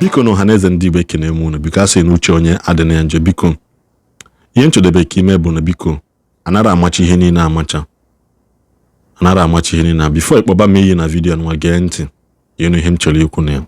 Biko no haneze Ndi Igbo ekene m unu biko asị n'uche onye adịna ya njọ biko ihe nchodebe ka ime bụ na biko anara amachi ihe niile amacha anara amachi ihe niile before ikpọba m iyi na video nwa gee ntị ihe m chọrọ ikwu na ya.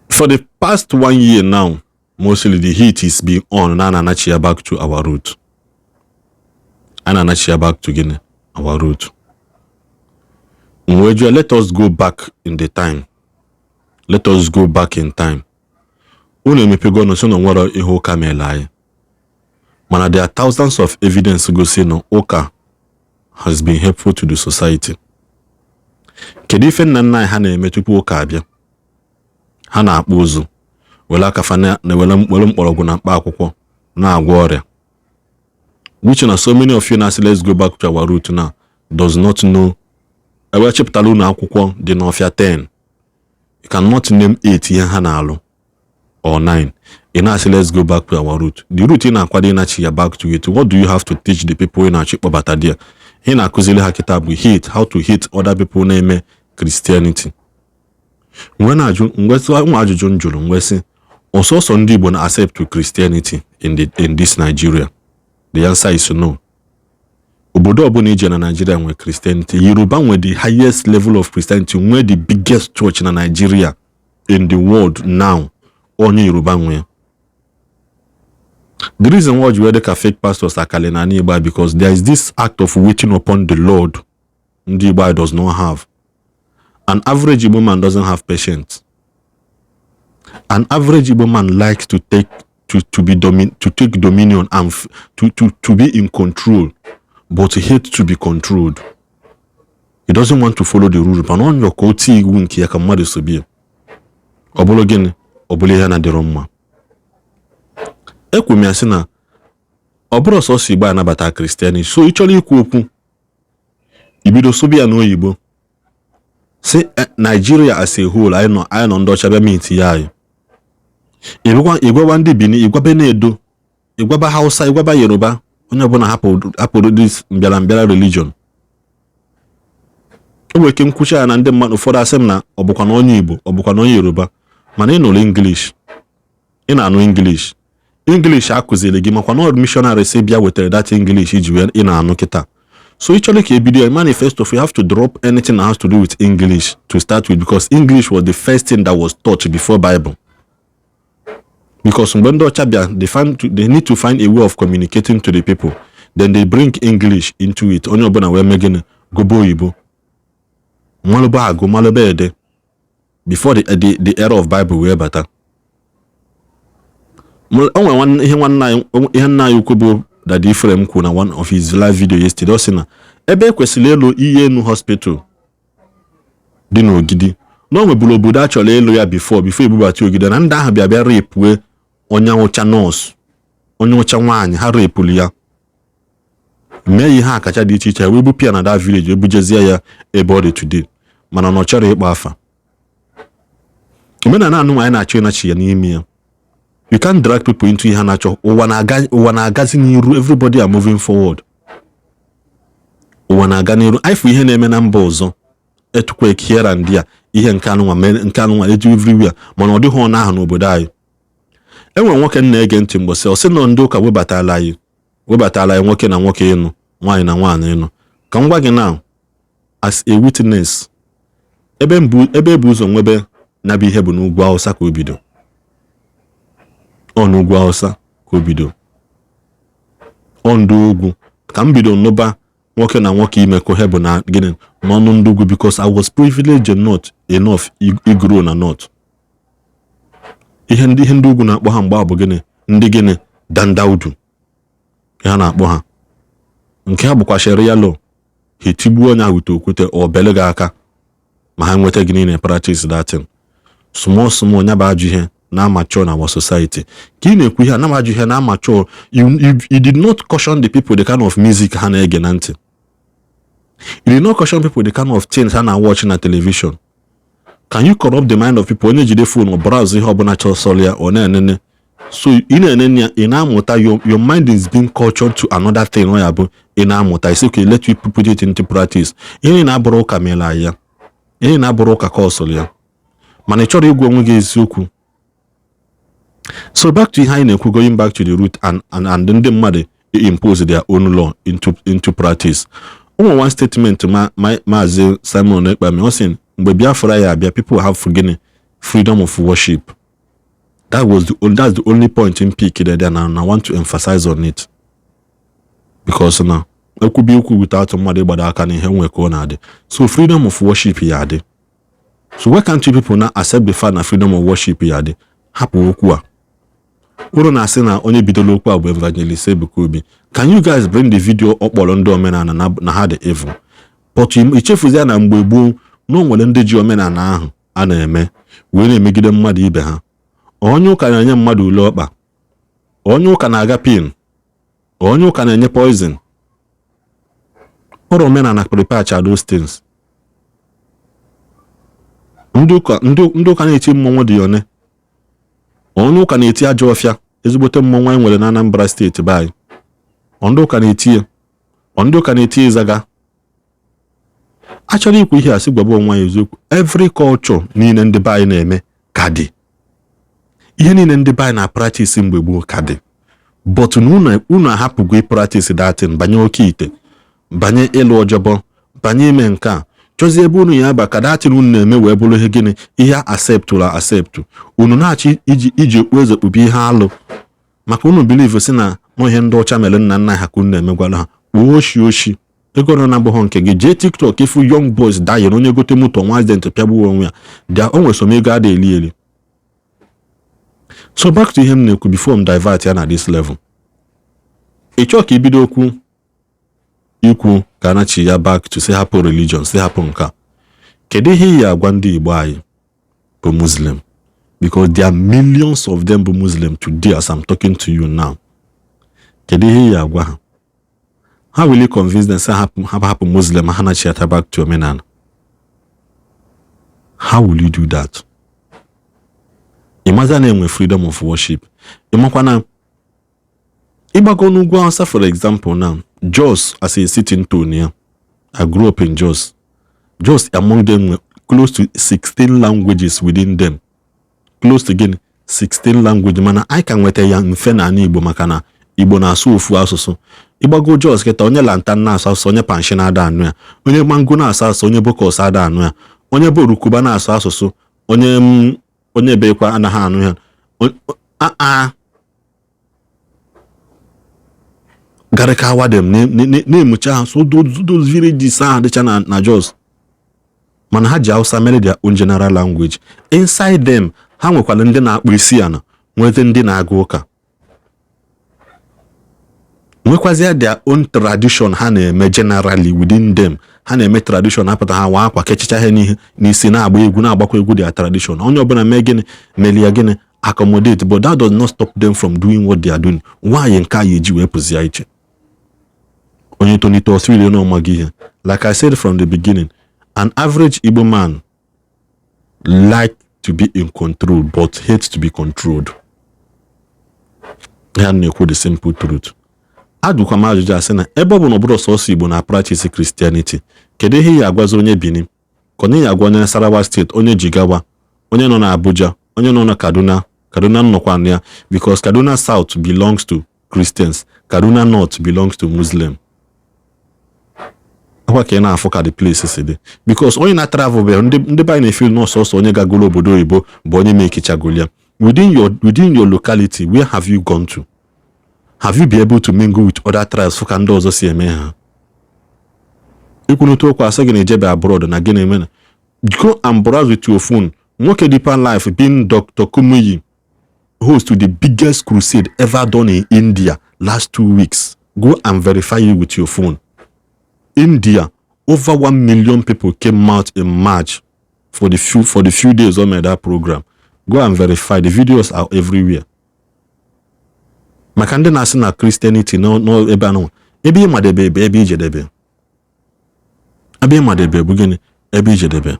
For the past 1 year now, mostly the heat is being on and anachia back to our root. And anachia back to Guinea, our root. Let us go back in the time. Let us go back in time. Unu mepego no so no nwere ihe ụka melai. Mana there are thousands of evidence go say no ụka has been helpful to the society. Kedu ife nna ha na-eme tupu ụka abịa? Ha na-akpụ ụzụ wele akafa na wele mkpọrọgwụ na mkpa akwụkwọ na-agwọ ọrịa. Which na so many of you now say let's go back to our root now does not know. Ewe chepụtara unu akwụkwọ dị n'ọfịa 10. You cannot name 8 ihe ha na-alụ or 9. You now say let's go back to our root. The root in akwado inachi ya back to it. What do you have to teach the people in achi kpọbata there? He na-akụzili ha kitabu hate, how to hate other people na-eme Christianity. When ajụjụ njụrụ ngwesi ọsọsọ Ndi Igbo na accept to Christianity in this Nigeria. The answer is no. Obodo ọbụla ije na Nigeria nwe Christianity. Yoruba nwe the highest level of Christianity, nwe the biggest church na Nigeria in the world now. Onye Yoruba nwe. The reason why you ka fake pastors are calling Ndi Igbo because there is this act of waiting upon the Lord Ndi Igbo does not have. An average Igbo man doesn't have patience. An average Igbo man likes to take dominion and to be in control, but he hates to be controlled. He doesn't want to follow the rules. But on your koti winki ya kamari sobi. Obolo gene obole ya na deroma. Ekwe mi asina obro so si Igbo anabata Christianity. So icholi ikwu okwu. Ibido sobi ya no Igbo. Say Nigeria as a whole, I know ndo chabe minti yayi. Igwa Ndi Bini, Igwa Benedo, Igwa Hausa, Igwa Yoruba, onye ọbụla hapụrụ this mbịara religion. Owe ke nkwucha na ndị mmadụ ụfọdụ asị m na ọ bụkwa na onye Igbo, ọ bụkwa na onye Yoruba, mana ị nụrụ English. Ị na-anụ English. English akụziri gị makwa na missionary si bịa wetara that English iji wee ị na-anụ kịta. So actually a manifesto, you have to drop anything that has to do with English to start with, because English was the first thing that was taught before Bible. Because when they need to find a way of communicating to the people. Then they bring English into it. Only obana we megene gobo Igbo. Maloba ago malobede. Before the era of Bible we better. That Ifrem kuna one of his live video yesterday osina ebe kwesịrị elu ihe enu hospital dị n'Ogidi no nwebulu obodo a chọrọ elu ya before ebubata Ogidi na ndị ahụ bịa rape onye nwocha nurse onye nwocha nwaanyị ha rape ya mee ihe akacha dị iche iche wee bupia na that village ebujezie ya ebe ọ dị today mana na ọ chọrọ ịkpa afa omenala anụ nwaanyị na-achọ ịnachi ya n'ime ya. You can't drag people into ihe nacho. Ụwa na-agazi n'iru. Everybody are moving forward. Ụwa na-aga n'iru. Aifu ihe na-eme na mba ọzọ. Earthquake here and there. Ihe nke anụnwa eju everywhere. Mana ọ dịghị ọnụ ahụ n'obodo anyị. Enwe nwoke na-ege ntị mgbọsị. Ọ sị na ndị ụka webatala anyị nwoke na nwoke ịnụ, nwaanyị na nwaanyị ịnụ. Ka m gwa gị now, as a witness, ebe bụ ụzọ nwebe na bụ ihe bụ n'ugwu Hausa ka o bido. N'ugwu Hausa ka o bido. Ndị ugwu ka m bido n'ụba nwoke na nwoke imekọ he bụ na gịnị n'ọnụ ndị ugwu, because I was privileged enough igro na north. Ihe ndị ugwu na-akpọ ha mgbe bụ gịnị ndị gịnị dandaudu ya na-akpọ ha. Nke ha bụkwa sharia law. Ha etigbuo onye ahụ okwute ọ bele gị aka ma ha nweta gịnị na practice that thing. Small nya ba ajụ ihe na mature in our society. You did not caution the people the kind of music ha na-ege na ntị. You did not caution people the kind of things ha na-watch na television. Can you corrupt the mind of people? Onye jide phone or browse ihe ọbụla chọrọ solia ọ na-enene. So in amụta your mind is being cultured to another thing. Ọ ya bụ in amụta. It's okay, let you put it into practice. Ihe na-abụrụ ụka mela ya. Ihe na-abụrụ ụka ka ọsọlia. mana ị chọrọ ịgwa onwe gị eziokwu. So back to ihe anyị na-ekwu, going back to the root and ndị mmadụ impose their own law into practice. One statement Maazị Simon Ekpame, ọ sị mgbe Biafra ya abịa, people have forgotten freedom of worship. That's the only point in peak there, and I want to emphasize on it. Because now, ekwu without mmadụ ịgbada aka n'ihe nwe ka ọ na-adị. So freedom of worship ya adị. So why can't you people now accept the fact na freedom of worship ya adị? Hapụ okwu a. Uru na-asị na onye bidoro okwu a bụ Evangelist Ebuka Obi. Can you guys bring the video ọ kpọrọ ndị omenala na ha dị evil? But ichefuzi ya na mgbe gboo na o nwere ndị ji omenala ahụ a na-eme wee na-emegide mmadụ ibe ha. Onye ụka na-enye mmadụ ule ọkpa, onye ụka na-aga pin, onye ụka na-enye poison. Ọrụ omenala prepare those things. Ndị ụka na-eti mmọnwụ dị one. Onye ụka na-eti ajọ ọfịa, ezigbote mmọnwụ anyị nwere na Anambra steeti be anyị. Ndị ụka na-eti ya, ndị ụka na-eti ịzaga. Achọrọ ikwu ihe a sị gwaba onwe ya eziokwu. Every culture niile ndị be anyị na-eme ka dị. Ihe niile ndị be anyị na practice mgbe gboo ka dị. But unu ahapụgo practice datin, banye oke ite, banye ịlụ ọjọbọ, banye ime nke a. Chọzie ebe unu ya aba ka datin unu na-eme wee bụrụ ihe gịnị, ihe acceptu. Unu na-achị iji okpu eze kpube ihe alụ. Maka unu believe si na ihe ndị ọcha mere nna ha ka unu na-emegwala ha. Oshi. Ego nọ na agbọghọ nke gị jee TikTok ifu young boys dying, onye gote moto nwaazident pịagbuo onwe ya. Dia o nwere somego ada eli. So back to him na-ekwu before m divert ya na this level. Ị chọọ ka ibido ikwu ka anachi ya back to say hapụ religion, say hapụ nka. Kedu ihe ị agwa ndị Igbo anyị bụ Muslim? Because there are millions of them bụ Muslim today as I'm talking to you now. Kedu ihe ị agwa ha? How will you convince them say hapụ Muslim ha anachi ya back to omenala? How will you do that? Imagine na-enwe freedom of worship. Ịmakwana ịgbago n'ugwu Hausa, for example now, Jos as a sitting tone here. I grew up in Jos. Jos among them close to 16 languages within them. Close to again 16 languages. Mana I can weta ya mfe na Igbo maka na Igbo na-asụ ofu asụsụ. Ịgbago Jos keta onye lantan na-asụ asụsụ, onye panshi na-ada anụ ya, onye mango na-asụ asụsụ, onye bokos ada anụ ya, onye borukuba na-asụ asụsụ, onye bekwa anaghị anụ ya. Garika awadem na-emucha ha. So those villages ahụ dịcha na Jos. Mana ha ji Hausa mere their own general language. Inside them, ha nwekwara ndị na-akpụ isi ana, nwete ndị na-agụ ụka. Nwekwazia their own tradition ha na-eme generally within them. Ha na-eme tradition apụta ha wa akwa kechicha ha n'ihe n'isi na-agba egwu na-agbakwa egwu their tradition. Onye ọbụla mee gịnị melia gịnị accommodate, but that does not stop them from doing what they are doing. Why nke a eji wee pụzia iche? Onye tonito osiri no magihe. Like I said from the beginning, an average Igbo man like to be in control but hates to be controlled. Ya na-ekwu the simple truth. Adụkwa m ajụjụ asị na ebe ọ bụ na ọbụrụ sọsọ Igbo na practice Christianity, kedu ihe ya agwazi onye Benin, ka onye ya agwa onye Nasarawa steeti, onye Jigawa, onye nọ na Abuja, onye nọ na Kaduna nnọkwa na ya, because Kaduna South belongs to Christians, Kaduna North belongs to Muslim. Akwa ka ị na-afụ ka the places dị, because onye na-travel be ndị be na-efeel n'ọsọsọ onye gagolo obodo oyibo bụ onye mekichagolia. Within your locality, where have you gone to? Have you been able to mingle with other tribes for ndị ọzọ si eme ha? Ikwunuto okwu asị gị na ejebe abroad na gịnị eme na go and browse with your phone. Nwoke Deeper Life being Dr. Kumuyi, host to the biggest crusade ever done in India last 2 weeks. Go and verify it with your phone. India, over 1 million people came out in March for the few days on that program. Go and verify. The videos are everywhere. Maka ndị na-asị na Christianity no ebe anụ ebe ịmadebe ebe ijedebe. Ebe ịmadebe bụ gịnị? Ebe ijedebe.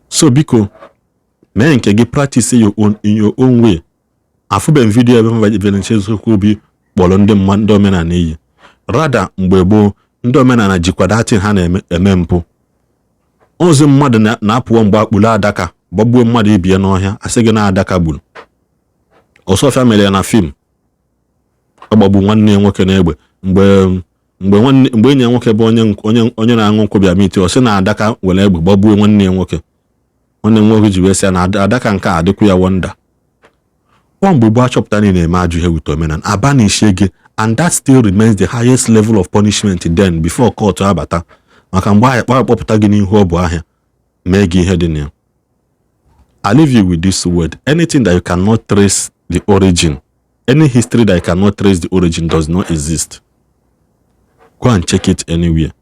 So biko mee nke gị practice in your own way. Afụbe video ebe Evangelist Obi kpọrọ ndị omenala iyi. Rather mgbe gboo ndị omenala jikwa datin ha na-eme mpụ. Ozi mmadụ na-apụọ mgbe akpụla adaka gbagbuo mmadụ ibie n'ọhịa asị gị na adaka gburu. Ọsọfịa mere ya na fim ọ gbagbu nwanne ya nwoke n'egbe mgbe enyi ya nwoke bụ onye na-aṅụ nkwụ bịa miti ọ sị na adaka were egbe gbagbuo nwanne ya nwoke. Nwanne m nwoke ji wee sị ya na adaka nke a adịkwu ya wonda. Mgbe gboo achọpụta na na-eme ajụ ihe wute omenala aba na Ishi gị, and that still remains the highest level of punishment then before court abata, maka mgbe ahịa kpọpụta gị n'ihu ọ bụ ahịa mee gị ihe dị na ya. I leave you with this word: anything that you cannot trace the origin, any history that you cannot trace the origin does not exist. Go and check it anywhere.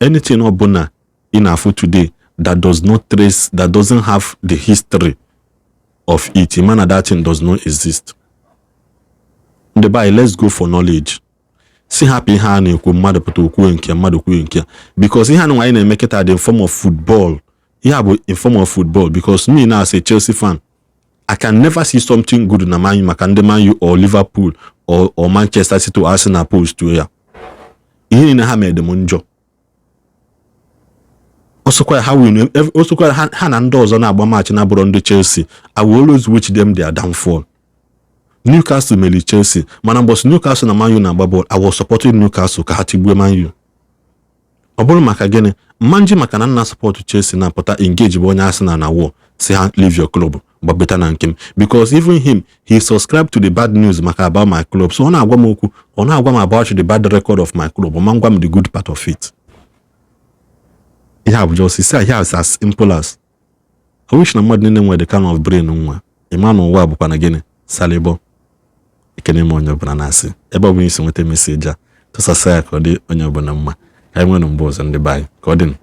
Anything ọbụla in Afro today that does not trace, that doesn't have the history of it, man, that thing does not exist. The Bible, let's go for knowledge. See happy ha na-ekwu mmadụ pụta okwu nke mmadụ kwuo nke, because ihe anụ anyị na-emeke it in form of football. Here bụ in form of football, because me now as a Chelsea fan, I can never see something good na Man U maka ndị Man U or Liverpool or Manchester City or Arsenal post to ya. Ihe na ha mere m njọ. Osokwa ha na ndị ọzọ na-agba match na bụrụ ndị Chelsea, I will always wish them their downfall. Newcastle meli Chelsea, mana mbọsị Newcastle na Man U na-agba bọọlụ, I was supporting Newcastle ka ha tigbuo Man U. Ọ bụrụ maka gịnị mmanji maka na nna support Chelsea na-apụta engage bụ onye Arsenal na war, say ha leave your club gbabeta na nkem, because even him, he subscribed to the bad news maka about my club, so ọ na-agwa m okwu, ọ na-agwa m about the bad record of my club, ọ ma ngwa m the good part of it. Ihe bụ just say here is as simple as I wish na mmadụ niile nwere the kind of brain nwa ịma na ụwa bụkwa na gịnị salibo ekene m onye ọbụla na-asị ebe ọ bụ isi nweta meseji a tụsasa ya ka ọ dị onye ọbụla mma ka anyị nwere mbụ ọzọ ndị be anyị ka ọ dị